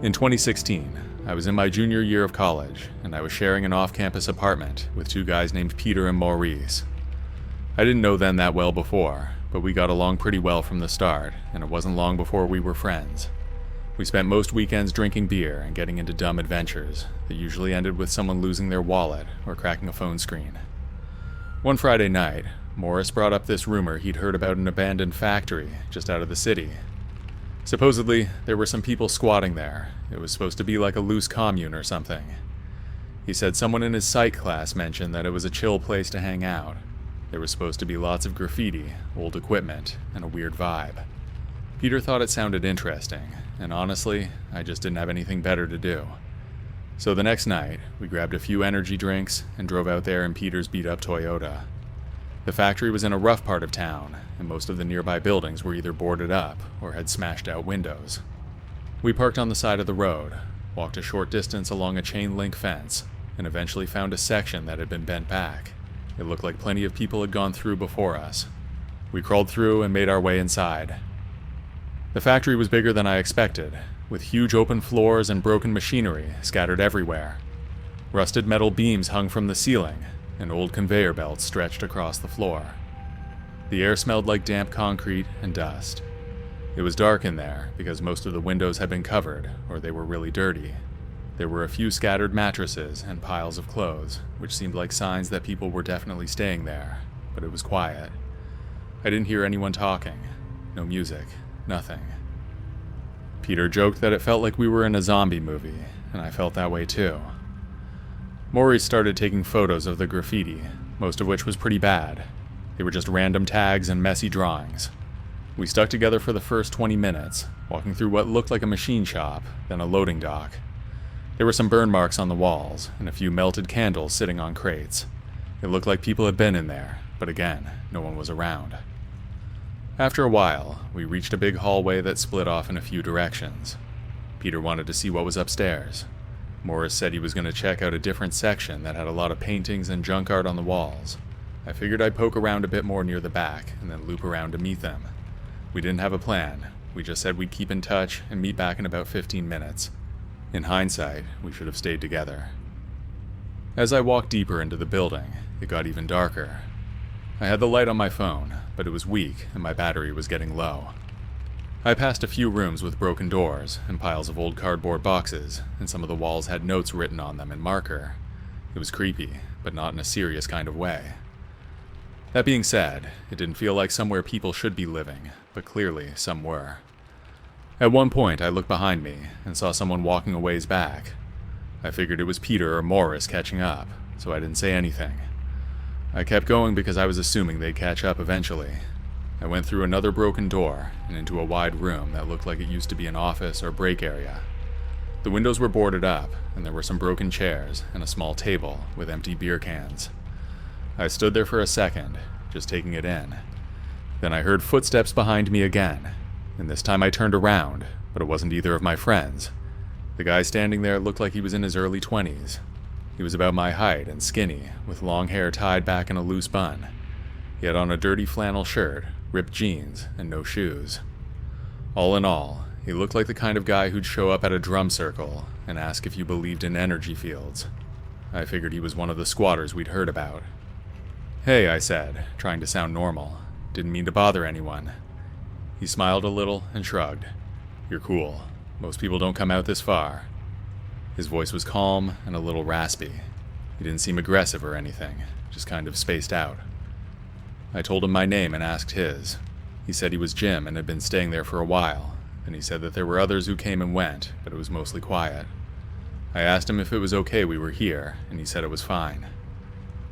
In 2016, I was in my junior year of college, and I was sharing an off-campus apartment with two guys named Peter and Maurice. I didn't know them that well before, but we got along pretty well from the start, and it wasn't long before we were friends. We spent most weekends drinking beer and getting into dumb adventures that usually ended with someone losing their wallet or cracking a phone screen. One Friday night, Morris brought up this rumor he'd heard about an abandoned factory just out of the city. Supposedly, there were some people squatting there. It was supposed to be like a loose commune or something. He said someone in his psych class mentioned that it was a chill place to hang out. There was supposed to be lots of graffiti, old equipment, and a weird vibe. Peter thought it sounded interesting, and honestly, I just didn't have anything better to do. So the next night, we grabbed a few energy drinks and drove out there in Peter's beat-up Toyota. The factory was in a rough part of town, and most of the nearby buildings were either boarded up or had smashed out windows. We parked on the side of the road, walked a short distance along a chain-link fence, and eventually found a section that had been bent back. It looked like plenty of people had gone through before us. We crawled through and made our way inside. The factory was bigger than I expected, with huge open floors and broken machinery scattered everywhere. Rusted metal beams hung from the ceiling, and old conveyor belts stretched across the floor. The air smelled like damp concrete and dust. It was dark in there because most of the windows had been covered, or they were really dirty. There were a few scattered mattresses and piles of clothes, which seemed like signs that people were definitely staying there, but it was quiet. I didn't hear anyone talking. No music. Nothing. Peter joked that it felt like we were in a zombie movie, and I felt that way too. Maurice started taking photos of the graffiti, most of which was pretty bad. They were just random tags and messy drawings. We stuck together for the first 20 minutes, walking through what looked like a machine shop, then a loading dock. There were some burn marks on the walls, and a few melted candles sitting on crates. It looked like people had been in there, but again, no one was around. After a while, we reached a big hallway that split off in a few directions. Peter wanted to see what was upstairs. Morris said he was going to check out a different section that had a lot of paintings and junk art on the walls. I figured I'd poke around a bit more near the back and then loop around to meet them. We didn't have a plan. We just said we'd keep in touch and meet back in about 15 minutes. In hindsight, we should have stayed together. As I walked deeper into the building, it got even darker. I had the light on my phone, but it was weak and my battery was getting low. I passed a few rooms with broken doors and piles of old cardboard boxes, and some of the walls had notes written on them in marker. It was creepy, but not in a serious kind of way. That being said, it didn't feel like somewhere people should be living, but clearly some were. At one point, I looked behind me and saw someone walking a ways back. I figured it was Peter or Morris catching up, so I didn't say anything. I kept going because I was assuming they'd catch up eventually. I went through another broken door and into a wide room that looked like it used to be an office or break area. The windows were boarded up, and there were some broken chairs and a small table with empty beer cans. I stood there for a second, just taking it in. Then I heard footsteps behind me again, and this time I turned around, but it wasn't either of my friends. The guy standing there looked like he was in his early 20s. He was about my height and skinny, with long hair tied back in a loose bun. He had on a dirty flannel shirt, ripped jeans, and no shoes. All in all, he looked like the kind of guy who'd show up at a drum circle and ask if you believed in energy fields. I figured he was one of the squatters we'd heard about. "Hey," I said, trying to sound normal. Didn't mean to bother anyone. He smiled a little and shrugged. "You're cool. Most people don't come out this far." His voice was calm and a little raspy. He didn't seem aggressive or anything, just kind of spaced out. I told him my name and asked his. He said he was Jim and had been staying there for a while, and he said that there were others who came and went, but it was mostly quiet. I asked him if it was okay we were here, and he said it was fine.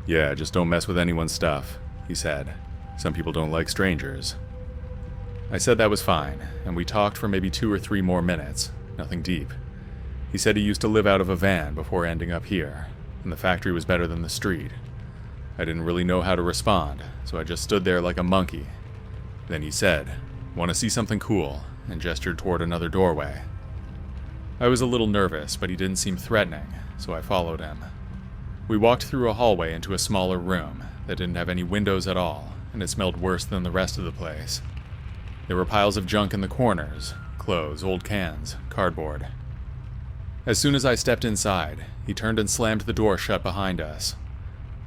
"Yeah, just don't mess with anyone's stuff," he said. "Some people don't like strangers." I said that was fine, and we talked for maybe 2 or 3 more minutes, nothing deep. He said he used to live out of a van before ending up here, and the factory was better than the street. I didn't really know how to respond, so I just stood there like a monkey. Then he said, "Want to see something cool?" and gestured toward another doorway. I was a little nervous, but he didn't seem threatening, so I followed him. We walked through a hallway into a smaller room that didn't have any windows at all, and it smelled worse than the rest of the place. There were piles of junk in the corners, clothes, old cans, cardboard. As soon as I stepped inside, he turned and slammed the door shut behind us.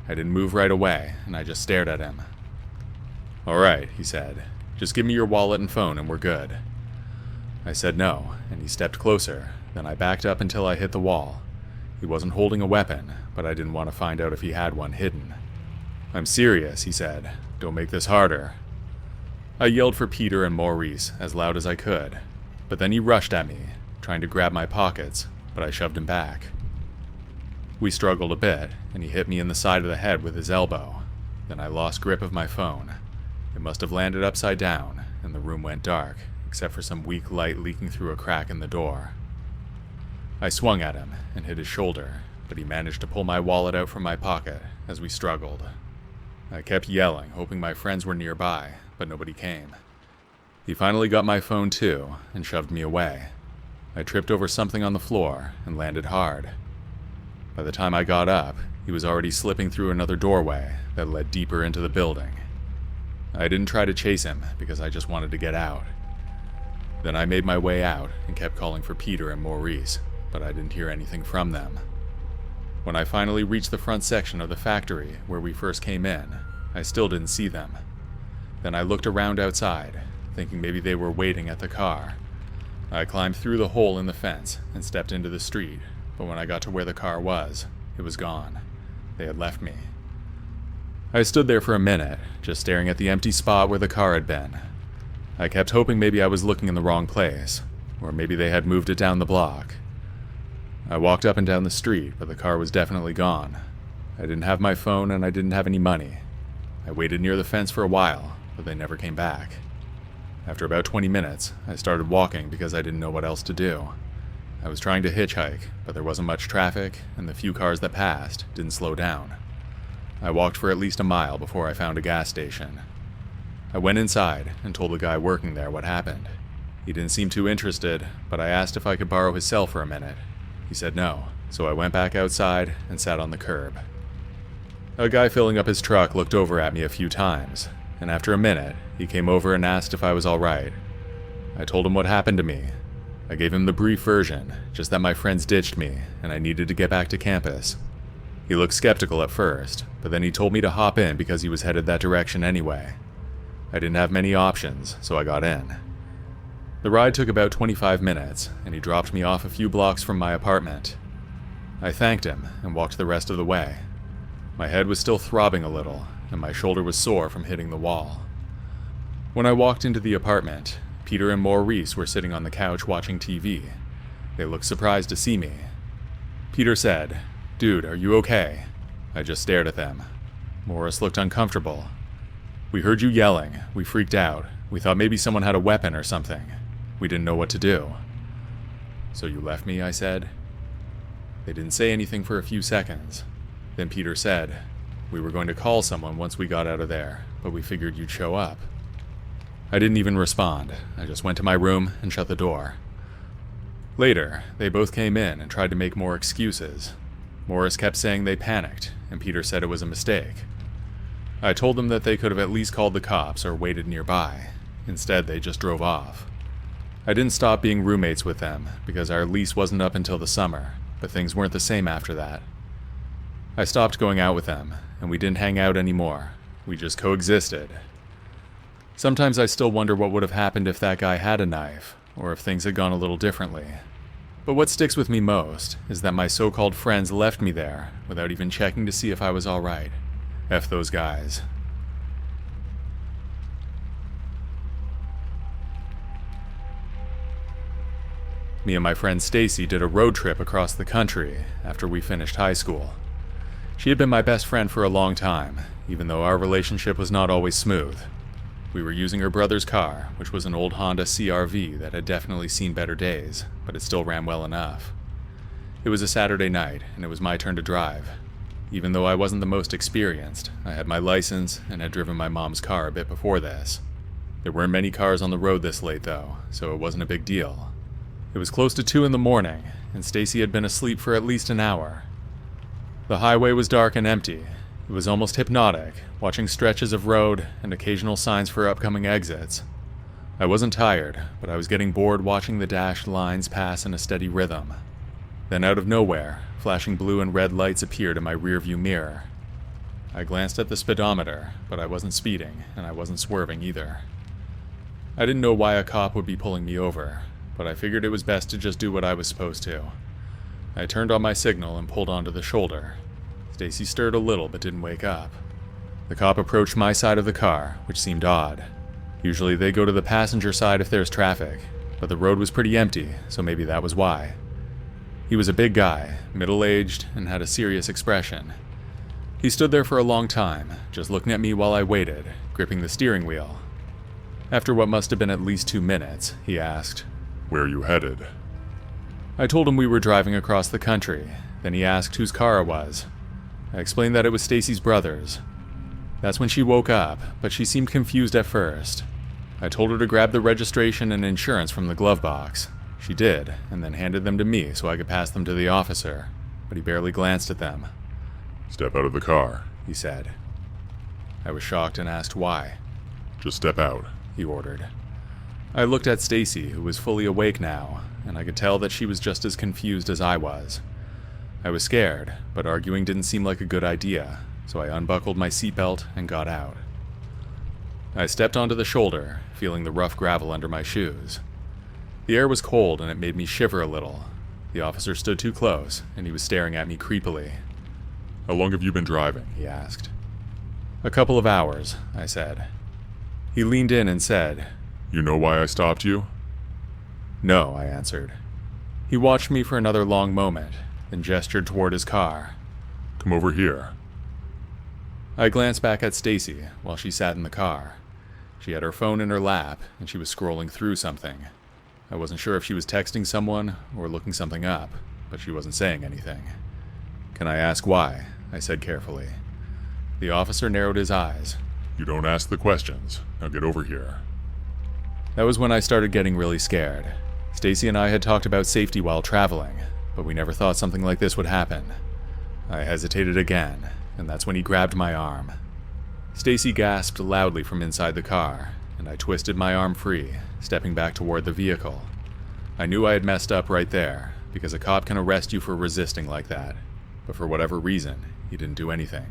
I didn't move right away, and I just stared at him. "All right," he said. "Just give me your wallet and phone and we're good." I said no, and he stepped closer. Then I backed up until I hit the wall. He wasn't holding a weapon, but I didn't want to find out if he had one hidden. "I'm serious," he said. "Don't make this harder." I yelled for Peter and Maurice as loud as I could, but then he rushed at me, trying to grab my pockets, but I shoved him back. We struggled a bit, and he hit me in the side of the head with his elbow. Then I lost grip of my phone. It must have landed upside down, and the room went dark, except for some weak light leaking through a crack in the door. I swung at him and hit his shoulder, but he managed to pull my wallet out from my pocket as we struggled. I kept yelling, hoping my friends were nearby, but nobody came. He finally got my phone too and shoved me away. I tripped over something on the floor and landed hard. By the time I got up, he was already slipping through another doorway that led deeper into the building. I didn't try to chase him because I just wanted to get out. Then I made my way out and kept calling for Peter and Maurice, but I didn't hear anything from them. When I finally reached the front section of the factory where we first came in, I still didn't see them. Then I looked around outside, thinking maybe they were waiting at the car. I climbed through the hole in the fence and stepped into the street, but when I got to where the car was, it was gone. They had left me. I stood there for a minute, just staring at the empty spot where the car had been. I kept hoping maybe I was looking in the wrong place, or maybe they had moved it down the block. I walked up and down the street, but the car was definitely gone. I didn't have my phone and I didn't have any money. I waited near the fence for a while, but they never came back. After about 20 minutes, I started walking because I didn't know what else to do. I was trying to hitchhike, but there wasn't much traffic, and the few cars that passed didn't slow down. I walked for at least a mile before I found a gas station. I went inside and told the guy working there what happened. He didn't seem too interested, but I asked if I could borrow his cell for a minute. He said no, so I went back outside and sat on the curb. A guy filling up his truck looked over at me a few times, and after a minute, he came over and asked if I was all right. I told him what happened to me. I gave him the brief version, just that my friends ditched me and I needed to get back to campus. He looked skeptical at first, but then he told me to hop in because he was headed that direction anyway. I didn't have many options, so I got in. The ride took about 25 minutes, and he dropped me off a few blocks from my apartment. I thanked him and walked the rest of the way. My head was still throbbing a little, and my shoulder was sore from hitting the wall. When I walked into the apartment, Peter and Maurice were sitting on the couch watching TV. They looked surprised to see me. Peter said, "Dude, are you okay?" I just stared at them. Maurice looked uncomfortable. "We heard you yelling. We freaked out. We thought maybe someone had a weapon or something. We didn't know what to do." "So you left me?" I said. They didn't say anything for a few seconds. Then Peter said, "We were going to call someone once we got out of there, but we figured you'd show up." I didn't even respond. I just went to my room and shut the door. Later, they both came in and tried to make more excuses. Maurice kept saying they panicked, and Peter said it was a mistake. I told them that they could have at least called the cops or waited nearby. Instead, they just drove off. I didn't stop being roommates with them because our lease wasn't up until the summer, but things weren't the same after that. I stopped going out with them, and we didn't hang out anymore. We just coexisted. Sometimes I still wonder what would have happened if that guy had a knife, or if things had gone a little differently. But what sticks with me most is that my so-called friends left me there without even checking to see if I was all right. F those guys. Me and my friend Stacy did a road trip across the country after we finished high school. She had been my best friend for a long time, even though our relationship was not always smooth. We were using her brother's car, which was an old Honda CR-V that had definitely seen better days, but it still ran well enough. It was a Saturday night, and it was my turn to drive. Even though I wasn't the most experienced, I had my license and had driven my mom's car a bit before this. There weren't many cars on the road this late though, so it wasn't a big deal. It was close to 2 in the morning, and Stacy had been asleep for at least an hour. The highway was dark and empty. It was almost hypnotic, watching stretches of road and occasional signs for upcoming exits. I wasn't tired, but I was getting bored watching the dashed lines pass in a steady rhythm. Then out of nowhere, flashing blue and red lights appeared in my rearview mirror. I glanced at the speedometer, but I wasn't speeding, and I wasn't swerving either. I didn't know why a cop would be pulling me over, but I figured it was best to just do what I was supposed to. I turned on my signal and pulled onto the shoulder. Stacy stirred a little but didn't wake up. The cop approached my side of the car, which seemed odd. Usually they go to the passenger side if there's traffic, but the road was pretty empty, so maybe that was why. He was a big guy, middle-aged, and had a serious expression. He stood there for a long time, just looking at me while I waited, gripping the steering wheel. After what must have been at least 2 minutes, he asked, "Where are you headed?" I told him we were driving across the country. Then he asked whose car it was. I explained that it was Stacy's brother's. That's when she woke up, but she seemed confused at first. I told her to grab the registration and insurance from the glove box. She did, and then handed them to me so I could pass them to the officer, but he barely glanced at them. "Step out of the car," he said. I was shocked and asked why. "Just step out," he ordered. I looked at Stacy, who was fully awake now, and I could tell that she was just as confused as I was. I was scared, but arguing didn't seem like a good idea, so I unbuckled my seatbelt and got out. I stepped onto the shoulder, feeling the rough gravel under my shoes. The air was cold and it made me shiver a little. The officer stood too close, and he was staring at me creepily. "How long have you been driving?" he asked. "A couple of hours," I said. He leaned in and said, "You know why I stopped you?" "No," I answered. He watched me for another long moment, then gestured toward his car. "Come over here." I glanced back at Stacy while she sat in the car. She had her phone in her lap, and she was scrolling through something. I wasn't sure if she was texting someone or looking something up, but she wasn't saying anything. "Can I ask why?" I said carefully. The officer narrowed his eyes. "You don't ask the questions. Now get over here." That was when I started getting really scared. Stacy and I had talked about safety while traveling, but we never thought something like this would happen. I hesitated again, and that's when he grabbed my arm. Stacy gasped loudly from inside the car, and I twisted my arm free, stepping back toward the vehicle. I knew I had messed up right there, because a cop can arrest you for resisting like that, but for whatever reason, he didn't do anything.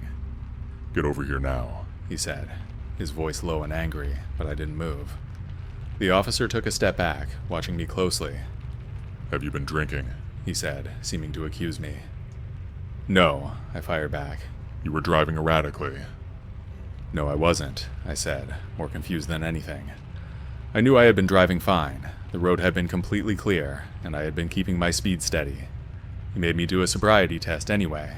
"Get over here now," he said, his voice low and angry, but I didn't move. The officer took a step back, watching me closely. "Have you been drinking?" he said, seeming to accuse me. "No," I fired back. "You were driving erratically." "No, I wasn't," I said, more confused than anything. I knew I had been driving fine. The road had been completely clear, and I had been keeping my speed steady. He made me do a sobriety test anyway.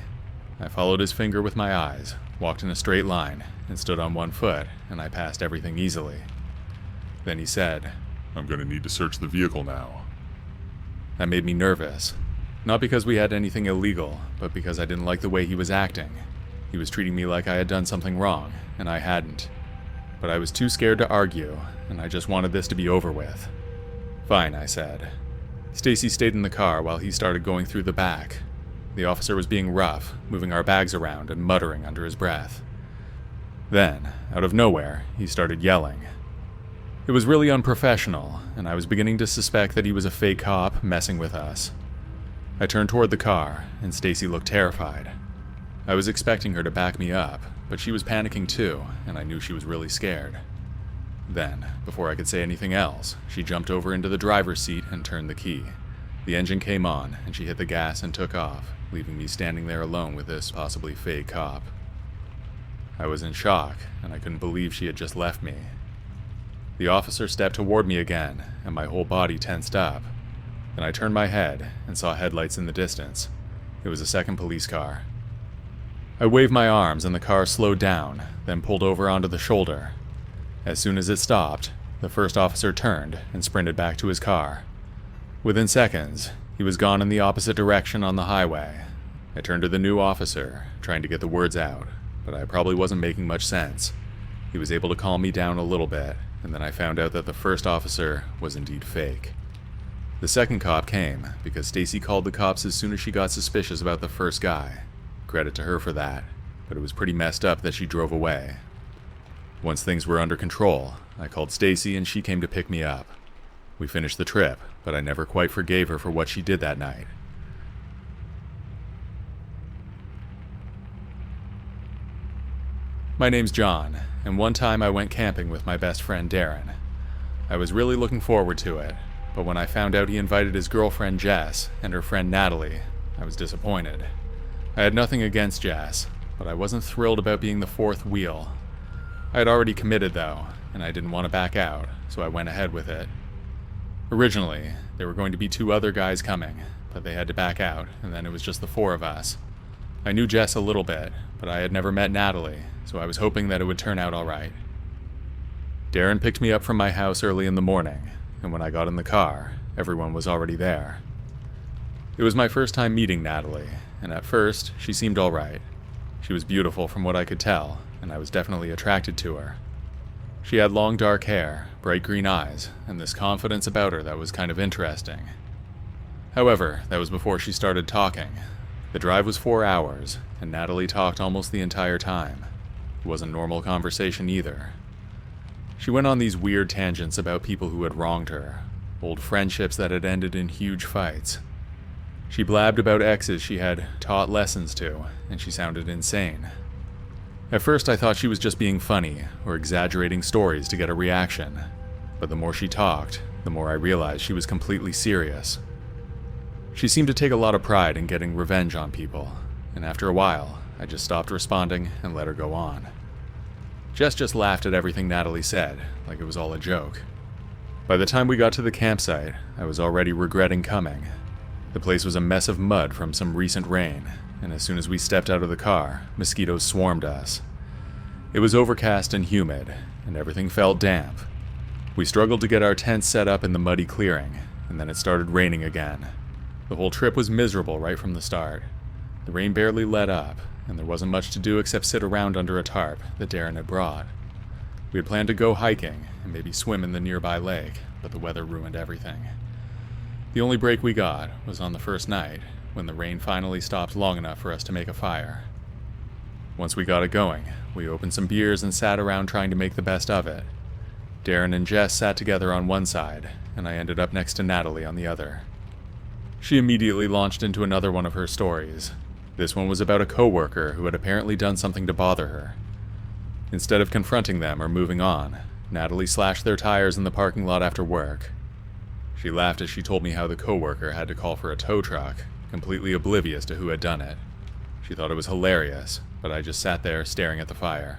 I followed his finger with my eyes, walked in a straight line, and stood on one foot, and I passed everything easily. Then he said, "I'm going to need to search the vehicle now." That made me nervous. Not because we had anything illegal, but because I didn't like the way he was acting. He was treating me like I had done something wrong, and I hadn't. But I was too scared to argue, and I just wanted this to be over with. "Fine," I said. Stacy stayed in the car while he started going through the back. The officer was being rough, moving our bags around and muttering under his breath. Then, out of nowhere, he started yelling. It was really unprofessional, and I was beginning to suspect that he was a fake cop messing with us. I turned toward the car, and Stacy looked terrified. I was expecting her to back me up, but she was panicking too, and I knew she was really scared. Then, before I could say anything else, she jumped over into the driver's seat and turned the key. The engine came on, and she hit the gas and took off, leaving me standing there alone with this possibly fake cop. I was in shock, and I couldn't believe she had just left me. The officer stepped toward me again, and my whole body tensed up. Then I turned my head and saw headlights in the distance. It was a second police car. I waved my arms and the car slowed down, then pulled over onto the shoulder. As soon as it stopped, the first officer turned and sprinted back to his car. Within seconds, he was gone in the opposite direction on the highway. I turned to the new officer, trying to get the words out, but I probably wasn't making much sense. He was able to calm me down a little bit, and then I found out that the first officer was indeed fake. The second cop came because Stacy called the cops as soon as she got suspicious about the first guy. Credit to her for that, but it was pretty messed up that she drove away. Once things were under control, I called Stacy and she came to pick me up. We finished the trip, but I never quite forgave her for what she did that night. My name's John, and one time I went camping with my best friend Darren. I was really looking forward to it, but when I found out he invited his girlfriend Jess and her friend Natalie, I was disappointed. I had nothing against Jess, but I wasn't thrilled about being the fourth wheel. I had already committed though, and I didn't want to back out, so I went ahead with it. Originally, there were going to be 2 other guys coming, but they had to back out, and then it was just the 4 of us. I knew Jess a little bit, but I had never met Natalie, so I was hoping that it would turn out alright. Darren picked me up from my house early in the morning, and when I got in the car, everyone was already there. It was my first time meeting Natalie, and at first, she seemed alright. She was beautiful from what I could tell, and I was definitely attracted to her. She had long dark hair, bright green eyes, and this confidence about her that was kind of interesting. However, that was before she started talking. The drive was 4 hours, and Natalie talked almost the entire time. It wasn't normal conversation either. She went on these weird tangents about people who had wronged her, old friendships that had ended in huge fights. She blabbed about exes she had taught lessons to, and she sounded insane. At first I thought she was just being funny, or exaggerating stories to get a reaction, but the more she talked, the more I realized she was completely serious. She seemed to take a lot of pride in getting revenge on people, and after a while, I just stopped responding and let her go on. Jess just laughed at everything Natalie said, like it was all a joke. By the time we got to the campsite, I was already regretting coming. The place was a mess of mud from some recent rain, and as soon as we stepped out of the car, mosquitoes swarmed us. It was overcast and humid, and everything felt damp. We struggled to get our tents set up in the muddy clearing, and then it started raining again. The whole trip was miserable right from the start. The rain barely let up, and there wasn't much to do except sit around under a tarp that Darren had brought. We had planned to go hiking and maybe swim in the nearby lake, but the weather ruined everything. The only break we got was on the first night, when the rain finally stopped long enough for us to make a fire. Once we got it going, we opened some beers and sat around trying to make the best of it. Darren and Jess sat together on one side, and I ended up next to Natalie on the other. She immediately launched into another one of her stories. This one was about a coworker who had apparently done something to bother her. Instead of confronting them or moving on, Natalie slashed their tires in the parking lot after work. She laughed as she told me how the coworker had to call for a tow truck, completely oblivious to who had done it. She thought it was hilarious, but I just sat there staring at the fire.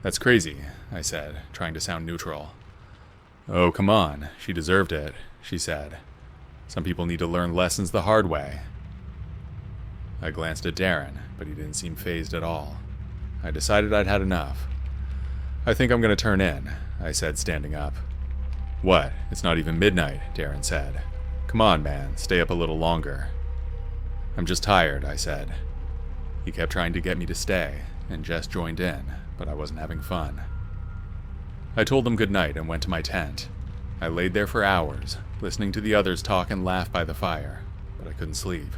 "That's crazy," I said, trying to sound neutral. "Oh, come on, she deserved it," she said. "Some people need to learn lessons the hard way." I glanced at Darren, but he didn't seem fazed at all. I decided I'd had enough. "I think I'm going to turn in," I said, standing up. "What? It's not even midnight," Darren said. "Come on, man, stay up a little longer." "I'm just tired," I said. He kept trying to get me to stay, and Jess joined in, but I wasn't having fun. I told them goodnight and went to my tent. I laid there for hours, listening to the others talk and laugh by the fire, but I couldn't sleep.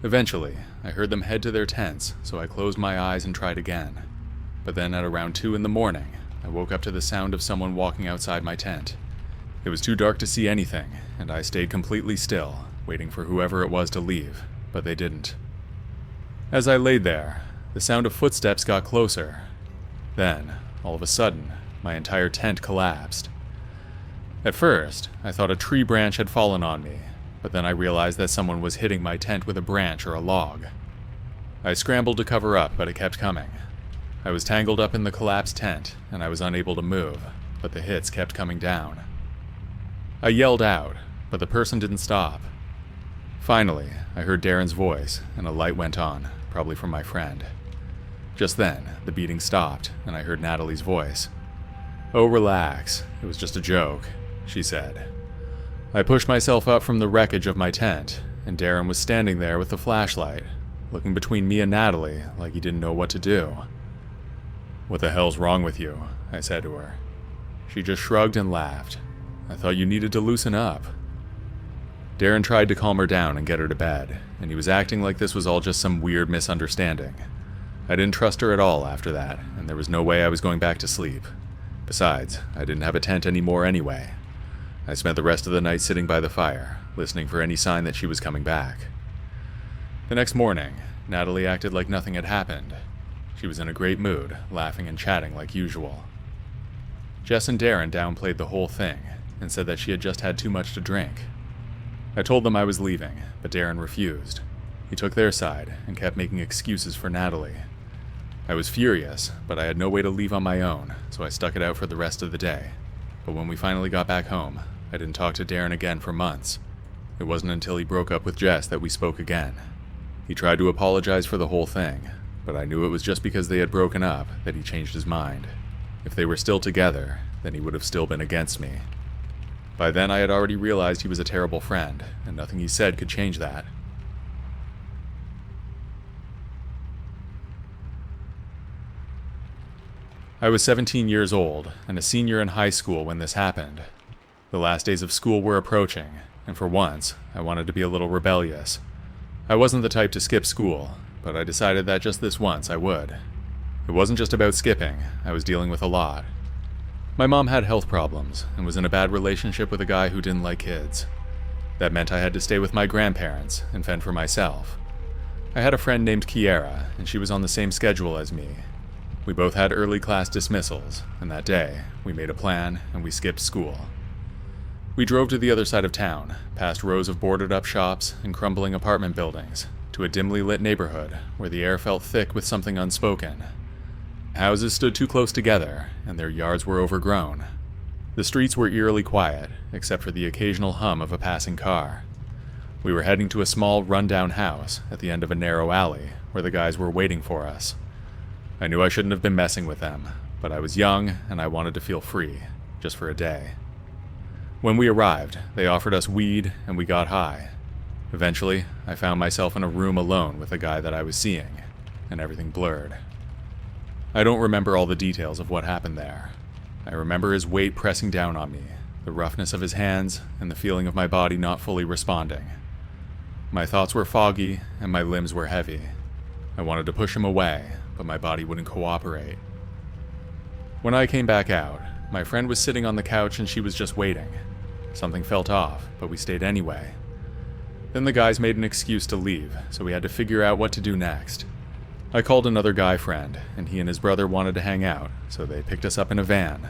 Eventually, I heard them head to their tents, so I closed my eyes and tried again. But then at around 2 in the morning, I woke up to the sound of someone walking outside my tent. It was too dark to see anything, and I stayed completely still, waiting for whoever it was to leave, but they didn't. As I laid there, the sound of footsteps got closer. Then, all of a sudden, my entire tent collapsed. At first, I thought a tree branch had fallen on me, but then I realized that someone was hitting my tent with a branch or a log. I scrambled to cover up, but it kept coming. I was tangled up in the collapsed tent, and I was unable to move, but the hits kept coming down. I yelled out, but the person didn't stop. Finally, I heard Darren's voice, and a light went on, probably from my friend. Just then, the beating stopped, and I heard Natalie's voice. "Oh, relax. It was just a joke," she said. I pushed myself up from the wreckage of my tent, and Darren was standing there with the flashlight, looking between me and Natalie like he didn't know what to do. "What the hell's wrong with you?" I said to her. She just shrugged and laughed. "I thought you needed to loosen up." Darren tried to calm her down and get her to bed, and he was acting like this was all just some weird misunderstanding. I didn't trust her at all after that, and there was no way I was going back to sleep. Besides, I didn't have a tent anymore anyway. I spent the rest of the night sitting by the fire, listening for any sign that she was coming back. The next morning, Natalie acted like nothing had happened. She was in a great mood, laughing and chatting like usual. Jess and Darren downplayed the whole thing and said that she had just had too much to drink. I told them I was leaving, but Darren refused. He took their side and kept making excuses for Natalie. I was furious, but I had no way to leave on my own, so I stuck it out for the rest of the day. But when we finally got back home, I didn't talk to Darren again for months. It wasn't until he broke up with Jess that we spoke again. He tried to apologize for the whole thing, but I knew it was just because they had broken up that he changed his mind. If they were still together, then he would have still been against me. By then I had already realized he was a terrible friend, and nothing he said could change that. I was 17 years old, and a senior in high school when this happened. The last days of school were approaching, and for once, I wanted to be a little rebellious. I wasn't the type to skip school, but I decided that just this once I would. It wasn't just about skipping, I was dealing with a lot. My mom had health problems, and was in a bad relationship with a guy who didn't like kids. That meant I had to stay with my grandparents and fend for myself. I had a friend named Kiera, and she was on the same schedule as me. We both had early class dismissals, and that day, we made a plan and we skipped school. We drove to the other side of town, past rows of boarded-up shops and crumbling apartment buildings, to a dimly lit neighborhood where the air felt thick with something unspoken. Houses stood too close together, and their yards were overgrown. The streets were eerily quiet, except for the occasional hum of a passing car. We were heading to a small, run-down house at the end of a narrow alley where the guys were waiting for us. I knew I shouldn't have been messing with them, but I was young and I wanted to feel free, just for a day. When we arrived, they offered us weed and we got high. Eventually, I found myself in a room alone with a guy that I was seeing, and everything blurred. I don't remember all the details of what happened there. I remember his weight pressing down on me, the roughness of his hands, and the feeling of my body not fully responding. My thoughts were foggy and my limbs were heavy. I wanted to push him away, but my body wouldn't cooperate. When I came back out, my friend was sitting on the couch and she was just waiting. Something felt off, but we stayed anyway. Then the guys made an excuse to leave, so we had to figure out what to do next. I called another guy friend, and he and his brother wanted to hang out, so they picked us up in a van.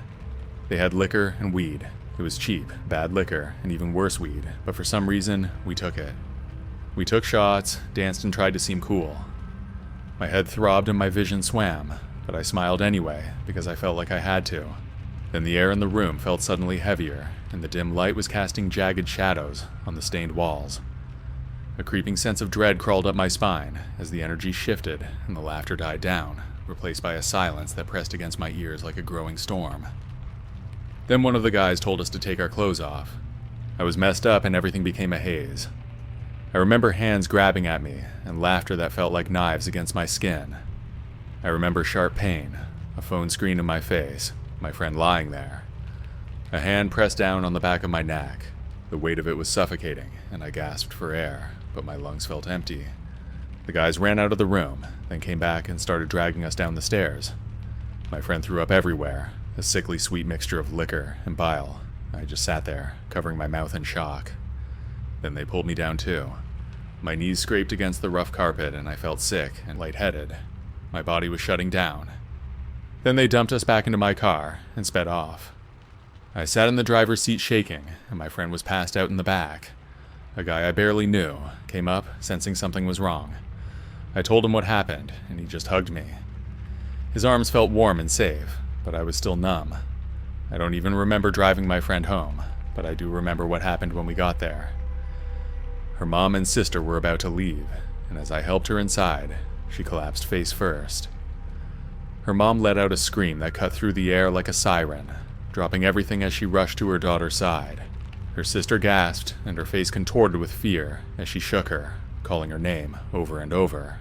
They had liquor and weed. It was cheap, bad liquor, and even worse weed, but for some reason, we took it. We took shots, danced and tried to seem cool. My head throbbed and my vision swam, but I smiled anyway, because I felt like I had to. Then the air in the room felt suddenly heavier, and the dim light was casting jagged shadows on the stained walls. A creeping sense of dread crawled up my spine as the energy shifted and the laughter died down, replaced by a silence that pressed against my ears like a growing storm. Then one of the guys told us to take our clothes off. I was messed up and everything became a haze. I remember hands grabbing at me and laughter that felt like knives against my skin. I remember sharp pain, a phone screen in my face, my friend lying there. A hand pressed down on the back of my neck. The weight of it was suffocating, and I gasped for air, but my lungs felt empty. The guys ran out of the room, then came back and started dragging us down the stairs. My friend threw up everywhere, a sickly sweet mixture of liquor and bile. I just sat there, covering my mouth in shock. Then they pulled me down too. My knees scraped against the rough carpet and I felt sick and lightheaded. My body was shutting down. Then they dumped us back into my car and sped off. I sat in the driver's seat shaking, and my friend was passed out in the back. A guy I barely knew came up, sensing something was wrong. I told him what happened, and he just hugged me. His arms felt warm and safe, but I was still numb. I don't even remember driving my friend home, but I do remember what happened when we got there. Her mom and sister were about to leave, and as I helped her inside, she collapsed face first. Her mom let out a scream that cut through the air like a siren, dropping everything as she rushed to her daughter's side. Her sister gasped, and her face contorted with fear as she shook her, calling her name over and over.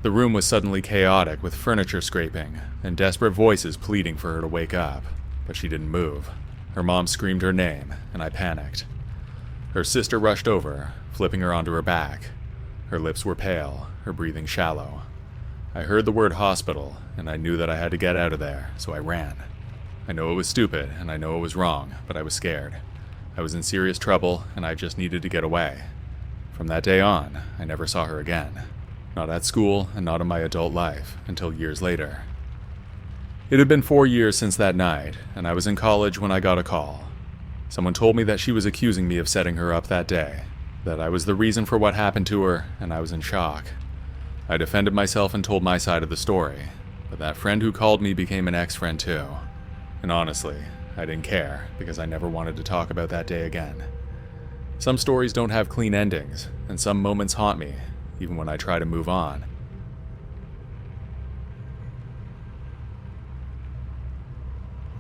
The room was suddenly chaotic with furniture scraping and desperate voices pleading for her to wake up, but she didn't move. Her mom screamed her name, and I panicked. Her sister rushed over, flipping her onto her back. Her lips were pale, her breathing shallow. I heard the word hospital, and I knew that I had to get out of there, so I ran. I know it was stupid, and I know it was wrong, but I was scared. I was in serious trouble, and I just needed to get away. From that day on, I never saw her again. not at school and not in my adult life until years later. It had been 4 years since that night, and I was in college when I got a call. Someone told me that she was accusing me of setting her up that day, that I was the reason for what happened to her, and I was in shock. I defended myself and told my side of the story, but that friend who called me became an ex-friend too. And honestly, I didn't care, because I never wanted to talk about that day again. Some stories don't have clean endings, and some moments haunt me, even when I try to move on.